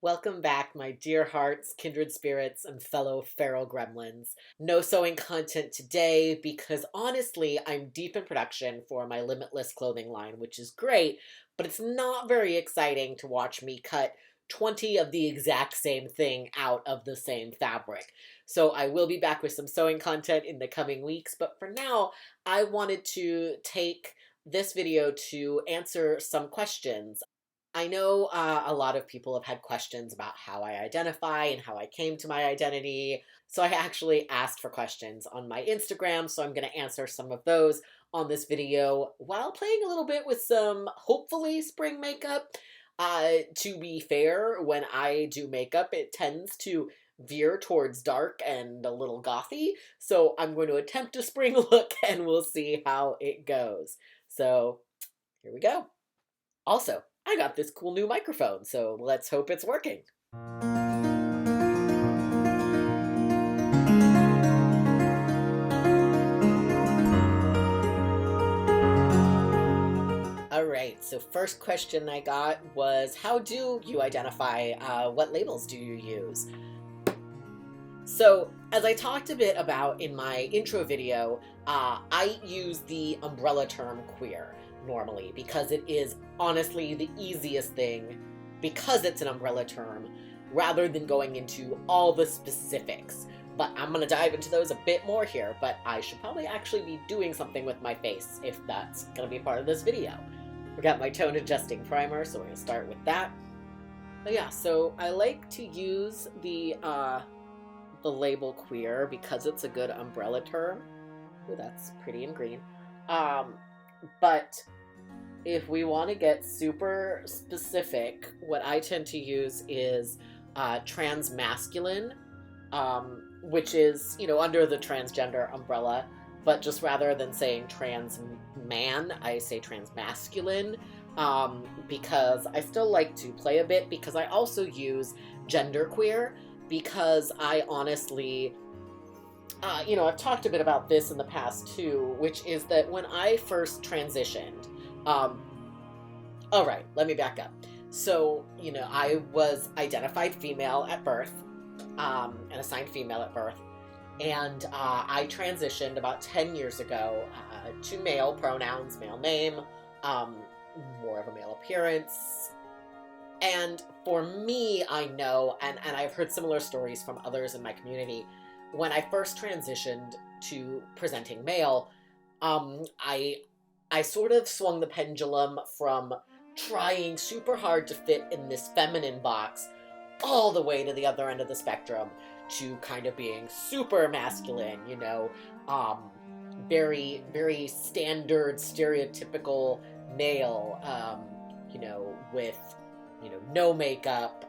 Welcome back, my dear hearts, kindred spirits, and fellow feral gremlins. No sewing content today because honestly, I'm deep in production for my Limitless clothing line, which is great, but it's not very exciting to watch me cut 20 of the exact same thing out of the same fabric. So I will be back with some sewing content in the coming weeks, but for now, I wanted to take this video to answer some questions. I know a lot of people have had questions about how I identify and how I came to my identity. So I actually asked for questions on my Instagram. So I'm going to answer some of those on this video while playing a little bit with some hopefully spring makeup. To be fair, when I do makeup, it tends to veer towards dark and a little gothy. So I'm going to attempt a spring look and we'll see how it goes. So here we go. Also, I got this cool new microphone, so let's hope it's working. All right, so first question I got was, how do you identify? What labels do you use? So, as I talked a bit about in my intro video, I use the umbrella term queer normally because it is honestly the easiest thing because it's an umbrella term rather than going into all the specifics. But I'm going to dive into those a bit more here, but I should probably actually be doing something with my face if that's going to be part of this video. We got my tone adjusting primer, so we're going to start with that. But yeah, so I like to use the label queer because it's a good umbrella term. Ooh, that's pretty in green. But if we want to get super specific, what I tend to use is transmasculine, which is, under the transgender umbrella, but just rather than saying trans man, I say transmasculine, because I still like to play a bit, because I also use genderqueer, because I honestly, I've talked a bit about this in the past too, which is that when I first transitioned, all right, let me back up. So, I was identified female at birth, and assigned female at birth, and I transitioned about 10 years ago to male pronouns, male name, more of a male appearance. And for me, I know, and I've heard similar stories from others in my community, when I first transitioned to presenting male, I sort of swung the pendulum from trying super hard to fit in this feminine box all the way to the other end of the spectrum to kind of being super masculine, very, very standard, stereotypical male, with no makeup,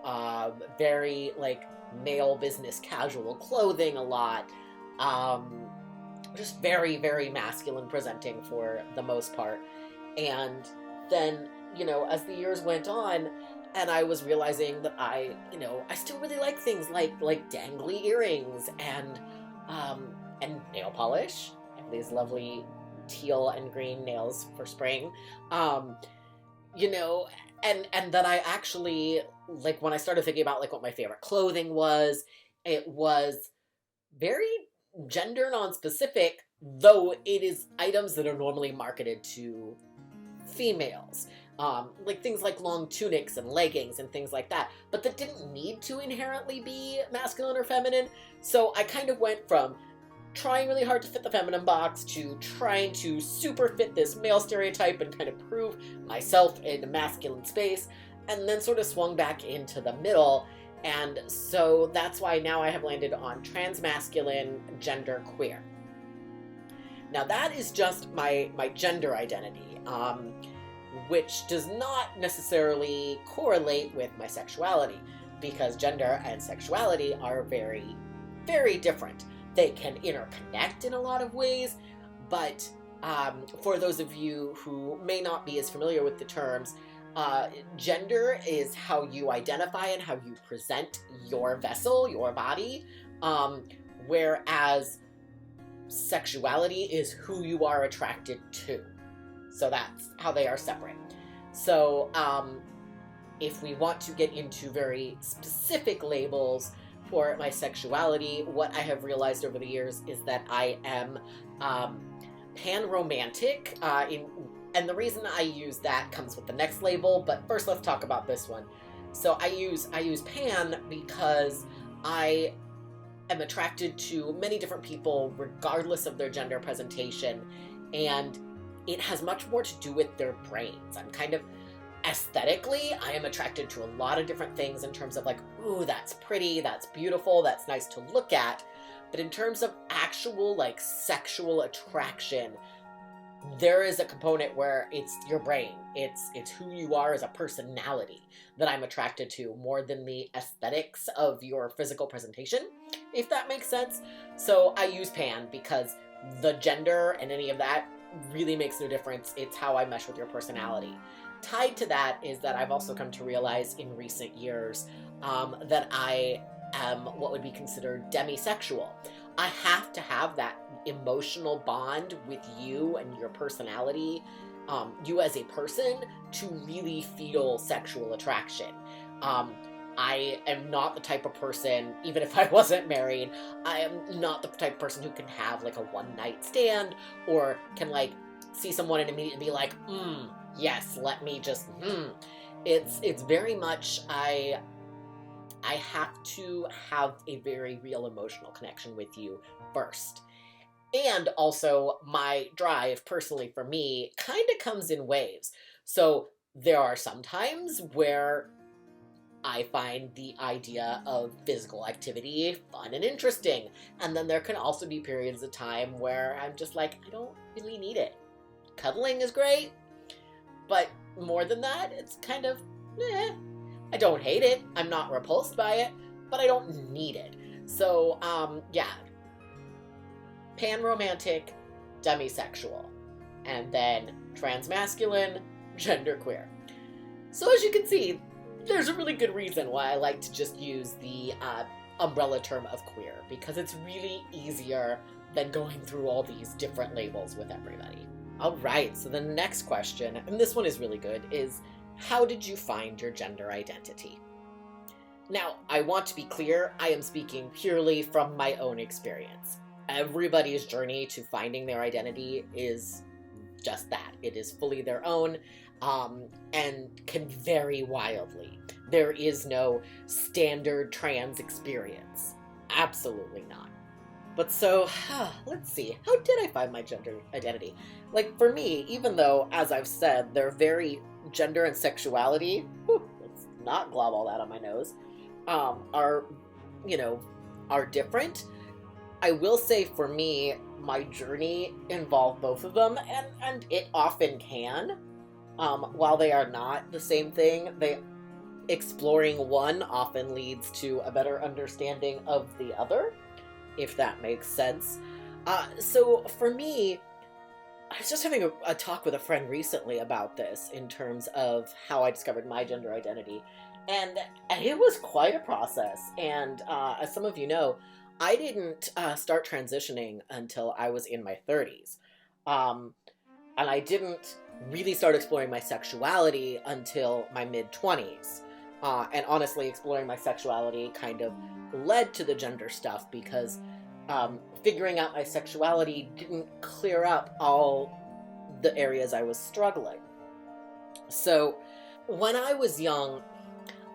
very male business casual clothing a lot, just very, very masculine presenting for the most part. And then, as the years went on, and I was realizing that I still really like things like dangly earrings and nail polish. I have these lovely teal and green nails for spring. And then I actually, when I started thinking about what my favorite clothing was, it was very gender non-specific, though it is items that are normally marketed to females. Things like long tunics and leggings and things like that, but that didn't need to inherently be masculine or feminine. So I kind of went from trying really hard to fit the feminine box to trying to super fit this male stereotype and kind of prove myself in a masculine space, and then sort of swung back into the middle. And so that's why now I have landed on transmasculine, genderqueer. Now that is just my gender identity, which does not necessarily correlate with my sexuality, because gender and sexuality are very, very different. They can interconnect in a lot of ways, but for those of you who may not be as familiar with the terms, gender is how you identify and how you present your vessel, your body, whereas sexuality is who you are attracted to. So that's how they are separate. So if we want to get into very specific labels for my sexuality, what I have realized over the years is that I am pan-romantic, and the reason I use that comes with the next label, but first let's talk about this one. So I use pan because I am attracted to many different people regardless of their gender presentation, and it has much more to do with their brains. I'm kind of aesthetically, I am attracted to a lot of different things in terms of like, ooh, that's pretty, that's beautiful, that's nice to look at. But in terms of actual like sexual attraction, there is a component where it's your brain. It's who you are as a personality that I'm attracted to more than the aesthetics of your physical presentation, if that makes sense. So I use pan because the gender and any of that really makes no difference. It's how I mesh with your personality. Tied to that is that I've also come to realize in recent years that I am what would be considered demisexual. I have to have that emotional bond with you and your personality, you as a person, to really feel sexual attraction. I am not the type of person, even if I wasn't married, I am not the type of person who can have like a one-night stand or can like see someone and immediately be like, yes, let me just, It's very much, I have to have a very real emotional connection with you first. And also, my drive, personally for me, kind of comes in waves. So there are some times where I find the idea of physical activity fun and interesting. And then there can also be periods of time where I'm just like, I don't really need it. Cuddling is great, but more than that, it's kind of, I don't hate it. I'm not repulsed by it, but I don't need it. So, yeah. Pan-romantic, demisexual, and then transmasculine, genderqueer. So as you can see, there's a really good reason why I like to just use the umbrella term of queer, because it's really easier than going through all these different labels with everybody. All right, so the next question, and this one is really good, is how did you find your gender identity? Now, I want to be clear, I am speaking purely from my own experience. Everybody's journey to finding their identity is just that. It is fully their own, and can vary wildly. There is no standard trans experience. Absolutely not. But so, let's see, how did I find my gender identity? Like, for me, even though, as I've said, they're very gender and sexuality, let's not glob all that on my nose, are different. I will say for me, my journey involved both of them, and it often can. While they are not the same thing, exploring one often leads to a better understanding of the other, if that makes sense. So for me, I was just having a talk with a friend recently about this in terms of how I discovered my gender identity, and it was quite a process. And as some of you know, I didn't start transitioning until I was in my 30s. And I didn't really start exploring my sexuality until my mid-20s. And honestly, exploring my sexuality kind of led to the gender stuff because figuring out my sexuality didn't clear up all the areas I was struggling. So when I was young,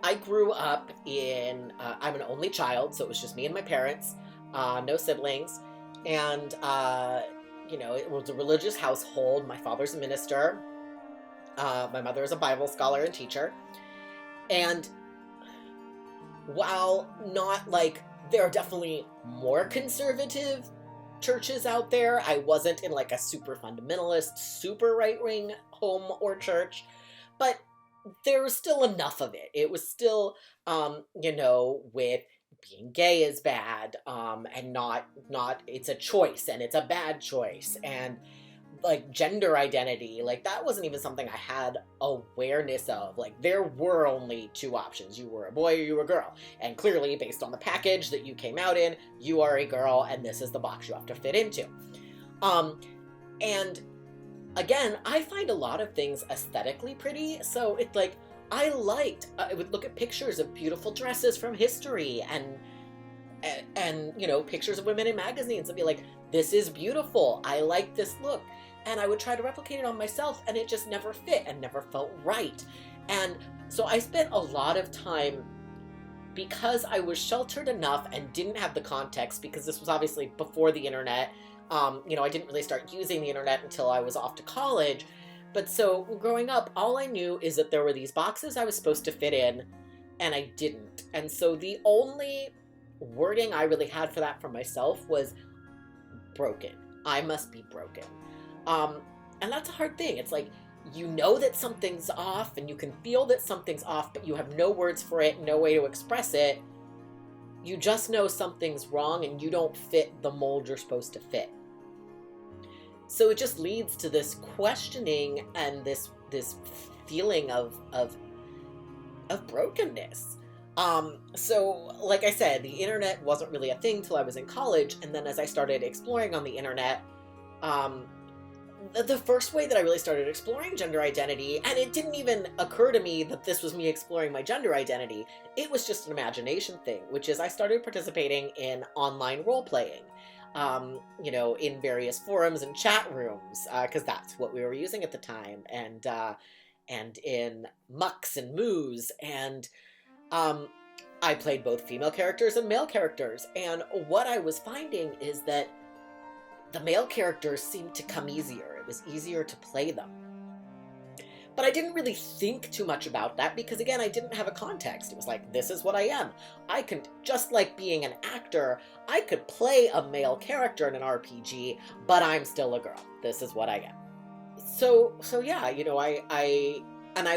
I grew up in, I'm an only child, so it was just me and my parents, no siblings, and, it was a religious household. My father's a minister, my mother is a Bible scholar and teacher, and while not, there are definitely more conservative churches out there, I wasn't in, a super fundamentalist, super right-wing home or church, but there was still enough of it. It was still, with being gay is bad, and not, it's a choice, and it's a bad choice, and, gender identity, that wasn't even something I had awareness of. There were only two options. You were a boy or you were a girl, and clearly, based on the package that you came out in, you are a girl, and this is the box you have to fit into. And again, I find a lot of things aesthetically pretty, so it's I would look at pictures of beautiful dresses from history and you know, pictures of women in magazines and be like, this is beautiful, I like this look. And I would try to replicate it on myself, and it just never fit and never felt right. And so I spent a lot of time, because I was sheltered enough and didn't have the context, because this was obviously before the internet. You know, I didn't really start using the internet until I was off to college. But so growing up, all I knew is that there were these boxes I was supposed to fit in, and I didn't. And so the only wording I really had for that for myself was broken. I must be broken. And that's a hard thing. It's like, you know that something's off and you can feel that something's off, but you have no words for it, no way to express it. You just know something's wrong and you don't fit the mold you're supposed to fit. So it just leads to this questioning and this feeling of brokenness. So like I said, the internet wasn't really a thing till I was in college, and then as I started exploring on the internet, the first way that I really started exploring gender identity, and it didn't even occur to me that this was me exploring my gender identity, it was just an imagination thing, which is I started participating in online role-playing, you know, in various forums and chat rooms, because that's what we were using at the time, and in mucks and moos, and I played both female characters and male characters, and what I was finding is that the male characters seemed to come easier. It was easier to play them. But I didn't really think too much about that because, again, I didn't have a context. It was like, this is what I am. I can, just like being an actor, I could play a male character in an RPG, but I'm still a girl. This is what I am. So yeah, you know, I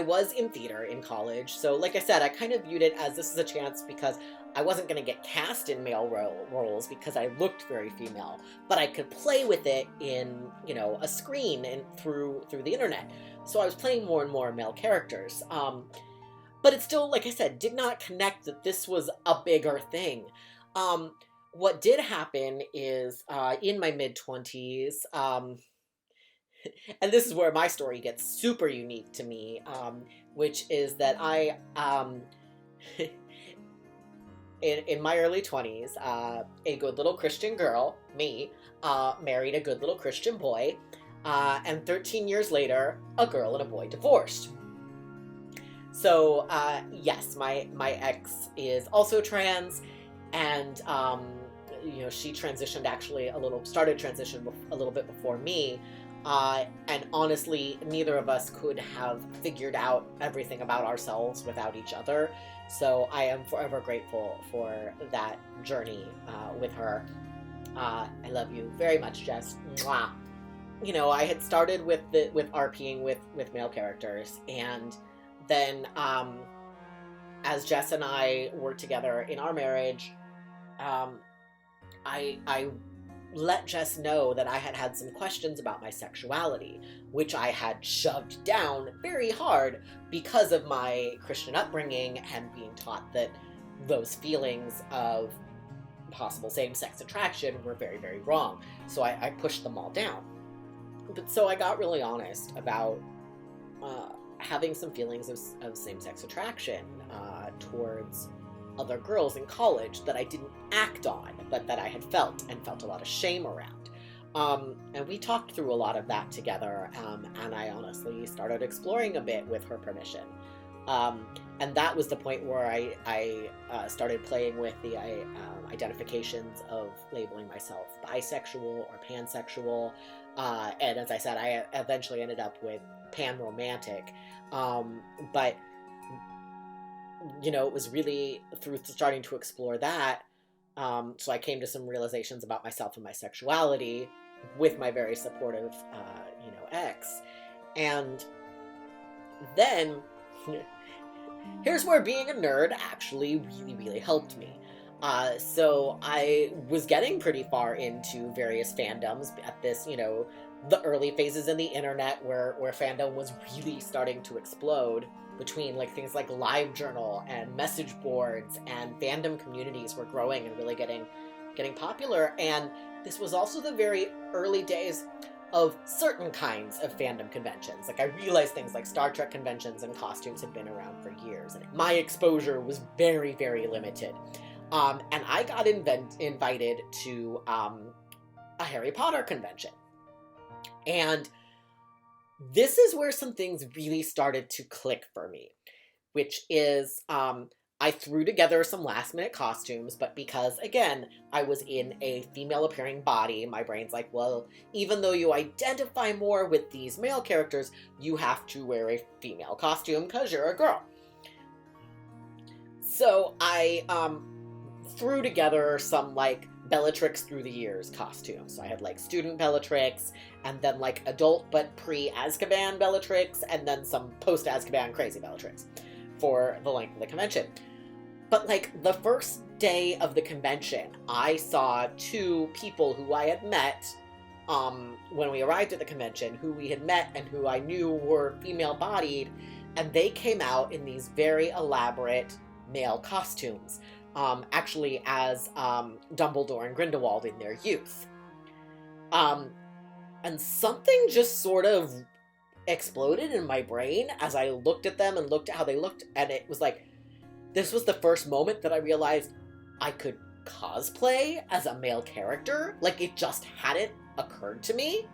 was in theater in college. So like I said, I kind of viewed it as this is a chance because I wasn't going to get cast in male roles because I looked very female, but I could play with it in, you know, a screen and through the internet. So I was playing more and more male characters. But it still, like I said, did not connect that this was a bigger thing. What did happen is in my mid-20s, and this is where my story gets super unique to me, which is that I, in my early 20s, a good little Christian girl, me, married a good little Christian boy, and 13 years later, a girl and a boy divorced. So, yes, my ex is also trans, and, you know, she transitioned started transition a little bit before me. And honestly, neither of us could have figured out everything about ourselves without each other. So I am forever grateful for that journey with her. I love you very much, Jess. Mwah. You know, I had started with RPing with male characters, and then as Jess and I were together in our marriage, I let Jess know that I had some questions about my sexuality, which I had shoved down very hard because of my Christian upbringing and being taught that those feelings of possible same-sex attraction were very, very wrong. So I pushed them all down. But so I got really honest about having some feelings of same-sex attraction towards other girls in college that I didn't act on, but that I had felt a lot of shame around. And we talked through a lot of that together, and I honestly started exploring a bit with her permission. And that was the point where I started playing with the identifications of labeling myself bisexual or pansexual. And as I said, I eventually ended up with panromantic. But you know, it was really through starting to explore that, so I came to some realizations about myself and my sexuality with my very supportive, you know, ex. And then, here's where being a nerd actually really, really helped me. So I was getting pretty far into various fandoms at this, you know, the early phases in the internet where fandom was really starting to explode, between like things like LiveJournal and message boards, and fandom communities were growing and really getting popular. And this was also the very early days of certain kinds of fandom conventions. Like, I realized things like Star Trek conventions and costumes had been around for years, and my exposure was very, very limited. And I got invited to a Harry Potter convention. And this is where some things really started to click for me, which is I threw together some last minute costumes, but because, again, I was in a female appearing body, my brain's like, well, even though you identify more with these male characters, you have to wear a female costume because you're a girl. So I threw together some, like, Bellatrix Through the Years costumes. So I had, like, student Bellatrix, and then, like, adult but pre-Azkaban Bellatrix, and then some post-Azkaban crazy Bellatrix for the length of the convention. But, like, the first day of the convention, I saw two people who I had met when we arrived at the convention, who we had met and who I knew were female-bodied, and they came out in these very elaborate male costumes, actually as Dumbledore and Grindelwald in their youth. And something just sort of exploded in my brain as I looked at them and looked at how they looked, and it was like, this was the first moment that I realized I could cosplay as a male character. Like, it just hadn't occurred to me.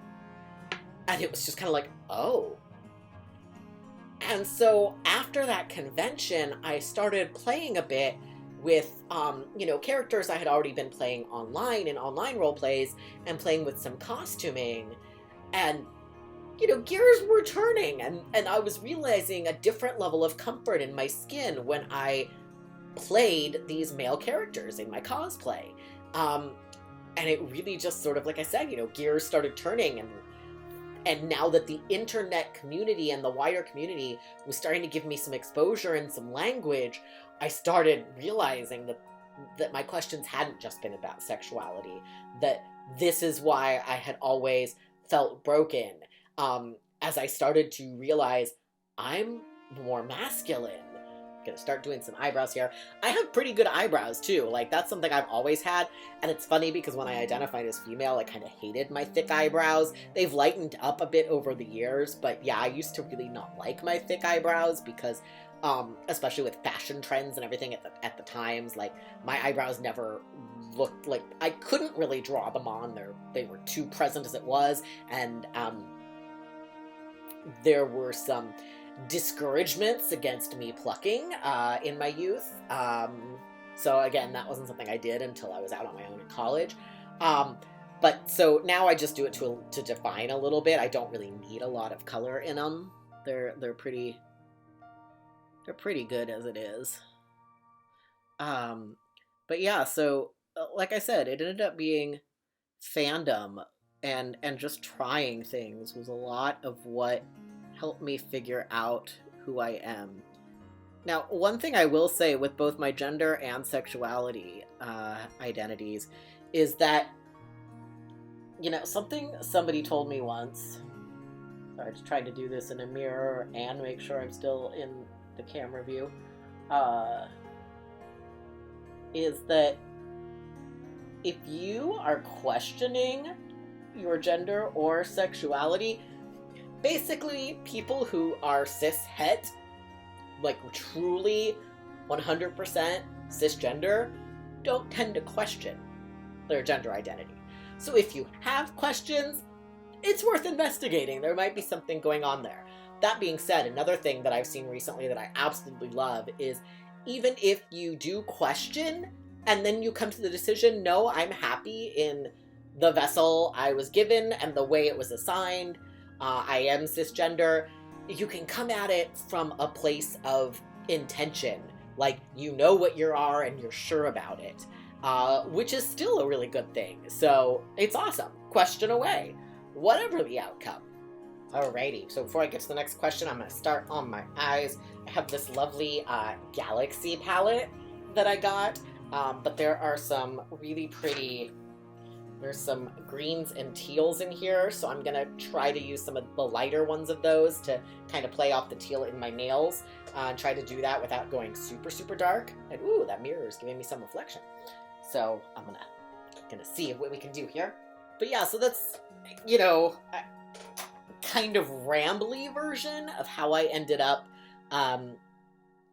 And it was just kind of like, oh. And so after that convention, I started playing a bit with, characters I had already been playing online in online role plays, and playing with some costuming. And, gears were turning, and I was realizing a different level of comfort in my skin when I played these male characters in my cosplay. And it really just sort of, like I said, gears started turning, and now that the internet community and the wider community was starting to give me some exposure and some language, I started realizing that my questions hadn't just been about sexuality, that this is why I had always felt broken. As I started to realize I'm more masculine. I'm gonna start doing some eyebrows here. I have pretty good eyebrows too. Like, that's something I've always had. And it's funny because when I identified as female, I kind of hated my thick eyebrows. They've lightened up a bit over the years, but yeah, I used to really not like my thick eyebrows because, especially with fashion trends and everything at the times, like, my eyebrows never looked like, I couldn't really draw them on. They were too present as it was, and there were some discouragements against me plucking in my youth. So again, that wasn't something I did until I was out on my own in college. But so now I just do it to define a little bit. I don't really need a lot of color in them. They're pretty good as it is. But yeah, so like I said, it ended up being fandom and just trying things was a lot of what helped me figure out who I am. Now, one thing I will say with both my gender and sexuality identities is that, something somebody told me once, sorry, I just tried to do this in a mirror and make sure I'm still in the camera view, is that if you are questioning your gender or sexuality, basically people who are cis-het, like truly 100% cisgender, don't tend to question their gender identity. So if you have questions, it's worth investigating. There might be something going on there. That being said, another thing that I've seen recently that I absolutely love is even if you do question and then you come to the decision, no, I'm happy in the vessel I was given and the way it was assigned, I am cisgender, you can come at it from a place of intention. Like, you know what you are and you're sure about it, which is still a really good thing. So it's awesome. Question away, whatever the outcome. Alrighty, so before I get to the next question, I'm going to start on my eyes. I have this lovely Galaxy palette that I got, but there are some really pretty, there's some greens and teals in here, so I'm going to try to use some of the lighter ones of those to kind of play off the teal in my nails, and try to do that without going super, super dark. And ooh, that mirror is giving me some reflection. So I'm going to see what we can do here. But yeah, so that's, you know, a kind of rambly version of how I ended up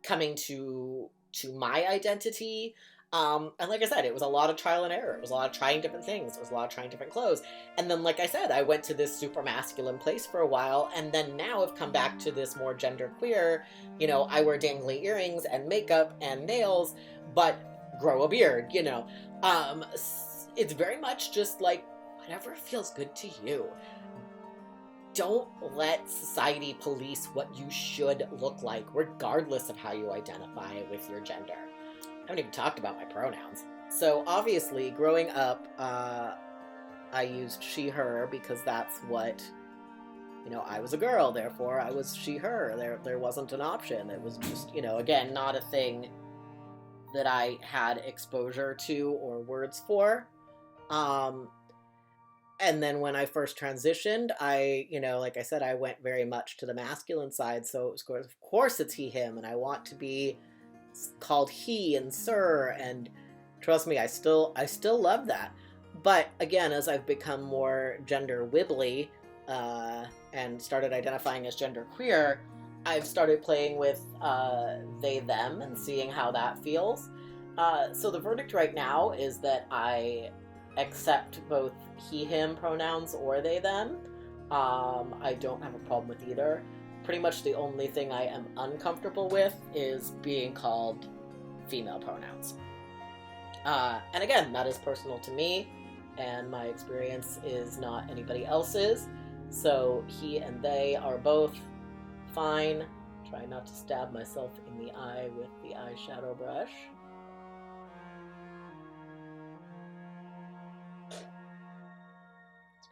coming to my identity. And like I said, it was a lot of trial and error. It was a lot of trying different things. It was a lot of trying different clothes. And then, like I said, I went to this super masculine place for a while, and then now I've come back to this more genderqueer, you know, I wear dangly earrings and makeup and nails, but grow a beard, you know. It's very much just like, whatever feels good to you. Don't let society police what you should look like, regardless of how you identify with your gender. I haven't even talked about my pronouns. So obviously, growing up, I used she, her, because that's what, you know, I was a girl, therefore I was she, her. There wasn't an option. It was just, you know, again, not a thing that I had exposure to or words for. And then when I first transitioned, I, you know, like I said, I went very much to the masculine side. So it was, of course it's he, him, and I want to be called he and sir. And trust me, I still love that. But again, as I've become more gender wibbly and started identifying as genderqueer, I've started playing with they, them, and seeing how that feels. So the verdict right now is that I accept both he, him pronouns or they, them. I don't have a problem with either. Pretty much the only thing I am uncomfortable with is being called female pronouns. And again, that is personal to me, and my experience is not anybody else's. So he and they are both fine. Try not to stab myself in the eye with the eyeshadow brush.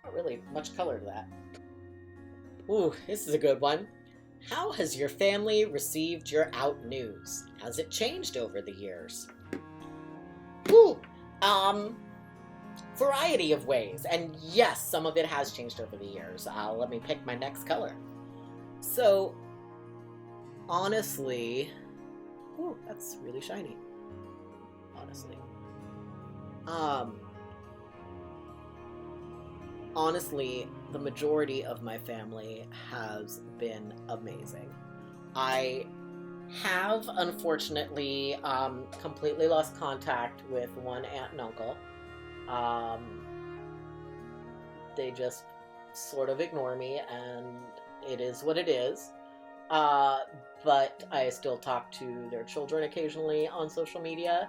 Not really much color to that. Ooh, this is a good one. How has your family received your out news? Has it changed over the years? Ooh, variety of ways. And yes, some of it has changed over the years. Let me pick my next color. So, honestly, ooh, that's really shiny. Honestly. Honestly, the majority of my family has been amazing. I have, unfortunately, completely lost contact with one aunt and uncle. They just sort of ignore me, and it is what it is. But I still talk to their children occasionally on social media,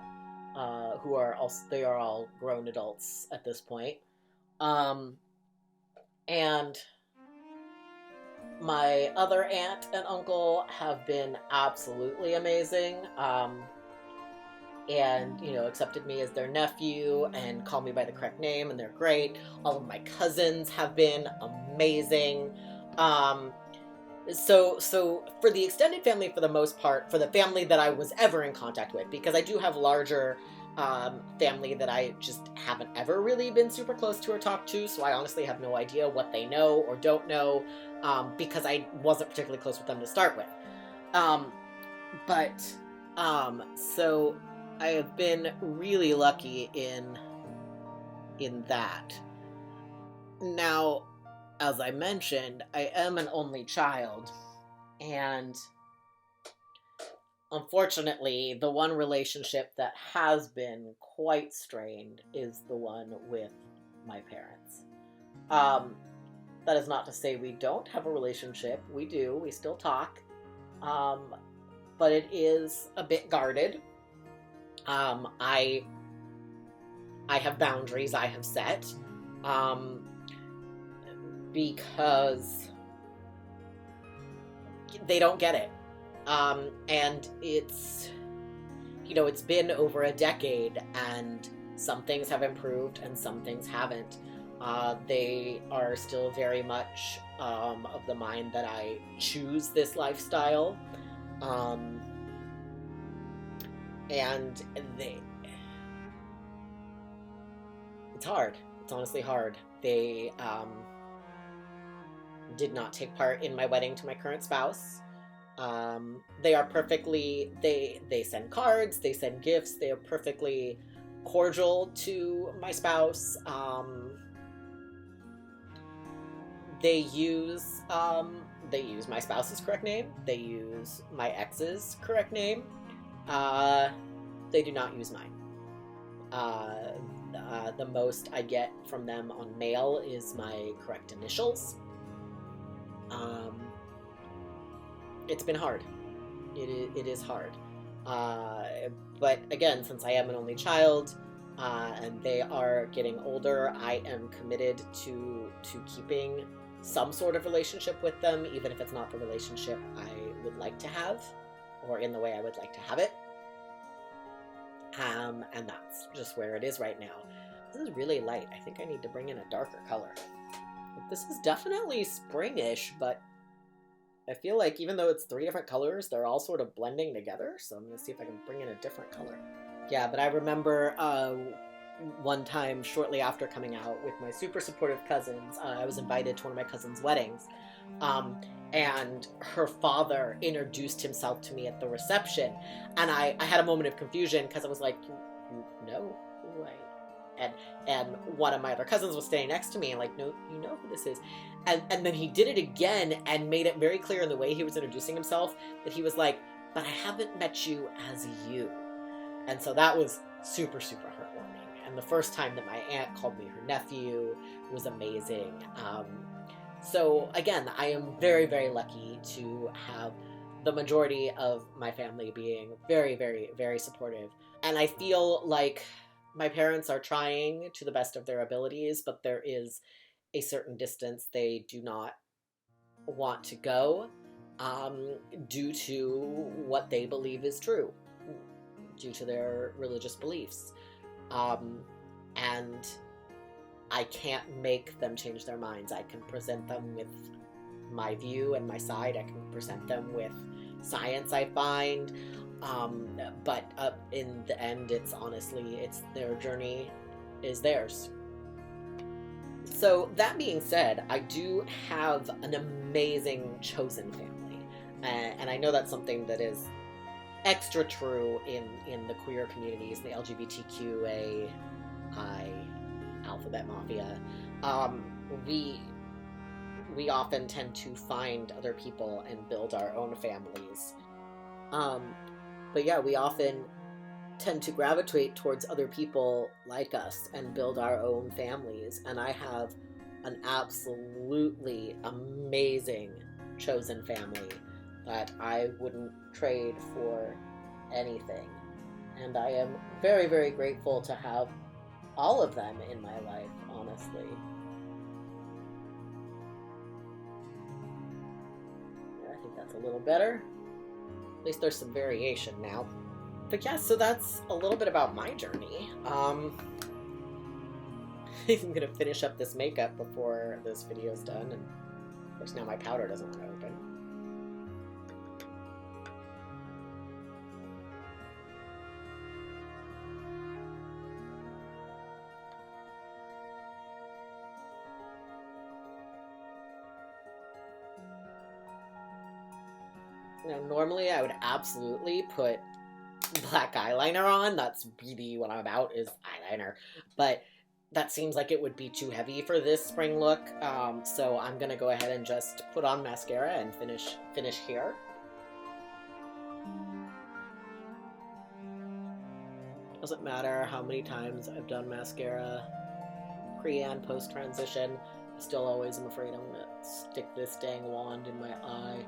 who are also, they are all grown adults at this point. And my other aunt and uncle have been absolutely amazing, and, you know, accepted me as their nephew and called me by the correct name, and they're great. All of my cousins have been amazing. So for the extended family, for the most part, for the family that I was ever in contact with, because I do have larger family that I just haven't ever really been super close to or talked to, so I honestly have no idea what they know or don't know, because I wasn't particularly close with them to start with. So I have been really lucky in that. Now, as I mentioned, I am an only child, and unfortunately, the one relationship that has been quite strained is the one with my parents. That is not to say we don't have a relationship. We do. We still talk. But it is a bit guarded. I have boundaries I have set. Because they don't get it. And it's, you know, it's been over a decade, and some things have improved and some things haven't. They are still very much of the mind that I choose this lifestyle. And it's hard. It's honestly hard. They did not take part in my wedding to my current spouse. They are perfectly, they send cards, they send gifts, they are perfectly cordial to my spouse. they use my spouse's correct name. They use my ex's correct name. They do not use mine. The most I get from them on mail is my correct initials. It's been hard. It is hard. But again, since I am an only child, and they are getting older, I am committed to keeping some sort of relationship with them, even if it's not the relationship I would like to have, or in the way I would like to have it. And that's just where it is right now. This is really light. I think I need to bring in a darker color. This is definitely springish, but I feel like even though it's 3 different colors, they're all sort of blending together. So I'm going to see if I can bring in a different color. Yeah, but I remember one time shortly after coming out with my super supportive cousins, I was invited to one of my cousin's weddings. And her father introduced himself to me at the reception. And I had a moment of confusion because I was like, you know who I am? And one of my other cousins was standing next to me and like, no, you know who this is. And then he did it again and made it very clear in the way he was introducing himself that he was like, but I haven't met you as you. And so that was super, super heartwarming. And the first time that my aunt called me her nephew was amazing. So again, I am very, very lucky to have the majority of my family being very, very, very supportive. And I feel like my parents are trying to the best of their abilities, but there is a certain distance they do not want to go due to what they believe is true, due to their religious beliefs. And I can't make them change their minds. I can present them with my view and my side. I can present them with science I find. But in the end, it's their journey is theirs. So that being said, I do have an amazing chosen family. And I know that's something that is extra true in the queer communities, the LGBTQAI alphabet mafia. We often tend to find other people and build our own families. But yeah, we often tend to gravitate towards other people like us and build our own families. And I have an absolutely amazing chosen family that I wouldn't trade for anything. And I am very, very grateful to have all of them in my life, honestly. Yeah, I think that's a little better. At least there's some variation now. But yeah, so that's a little bit about my journey. I'm gonna finish up this makeup before this video's done, and of course now my powder doesn't want to open. Now, normally I would absolutely put black eyeliner on. That's really what I'm about, is eyeliner. But that seems like it would be too heavy for this spring look. So I'm gonna go ahead and just put on mascara and finish here. Doesn't matter how many times I've done mascara pre and post transition. I still always am afraid I'm gonna stick this dang wand in my eye.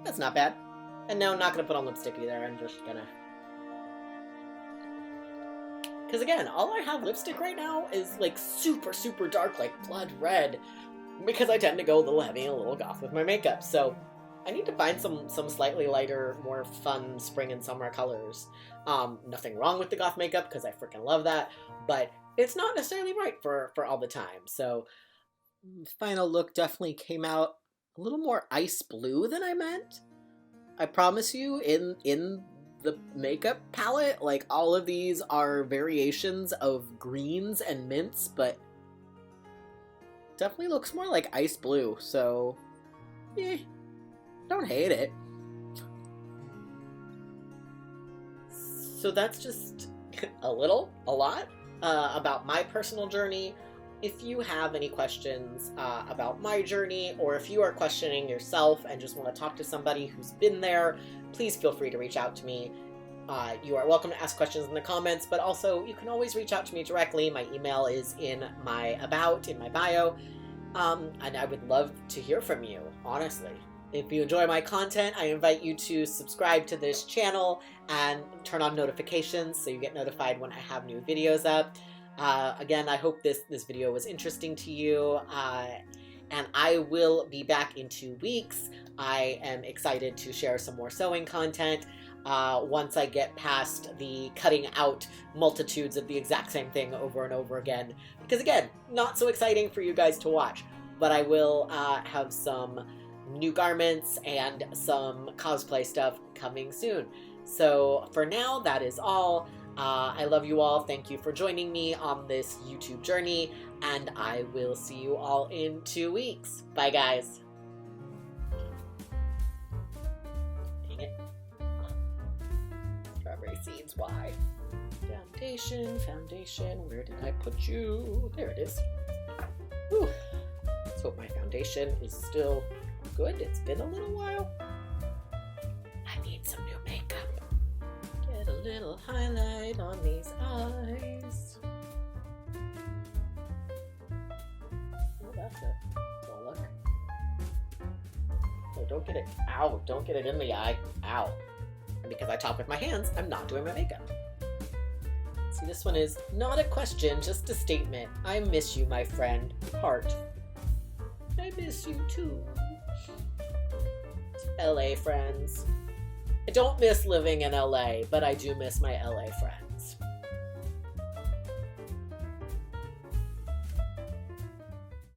That's not bad. And no, I'm not going to put on lipstick either. I'm just going to... Because again, all I have lipstick right now is like super, super dark, like blood red. Because I tend to go a little heavy and a little goth with my makeup. So I need to find some slightly lighter, more fun spring and summer colors. Nothing wrong with the goth makeup, because I freaking love that. But it's not necessarily right for all the time. So final look definitely came out a little more ice blue than I meant. I promise you, in the makeup palette, like, all of these are variations of greens and mints, but definitely looks more like ice blue, so don't hate it. So that's just a lot. about my personal journey. If you have any questions about my journey, or if you are questioning yourself and just want to talk to somebody who's been there, please feel free to reach out to me. You are welcome to ask questions in the comments, but also you can always reach out to me directly. My email is in my bio, and I would love to hear from you, honestly. If you enjoy my content, I invite you to subscribe to this channel and turn on notifications so you get notified when I have new videos up. Again, I hope this video was interesting to you, and I will be back in 2 weeks. I am excited to share some more sewing content once I get past the cutting out multitudes of the exact same thing over and over again. Because again, not so exciting for you guys to watch, but I will have some new garments and some cosplay stuff coming soon. So for now, that is all. I love you all. Thank you for joining me on this YouTube journey, and I will see you all in 2 weeks. Bye, guys. Dang it. Strawberry seeds, why? Foundation, where did I put you? There it is. Whew. Let's hope my foundation is still good. It's been a little while. I need some new makeup. Get a little highlight on these eyes. Oh, that's it. Oh, look. Oh, don't get it. Ow, don't get it in the eye. Ow. And because I talk with my hands, I'm not doing my makeup. See, this one is not a question, just a statement. I miss you, my friend. Heart. I miss you too. LA friends. I don't miss living in LA, but I do miss my LA friends.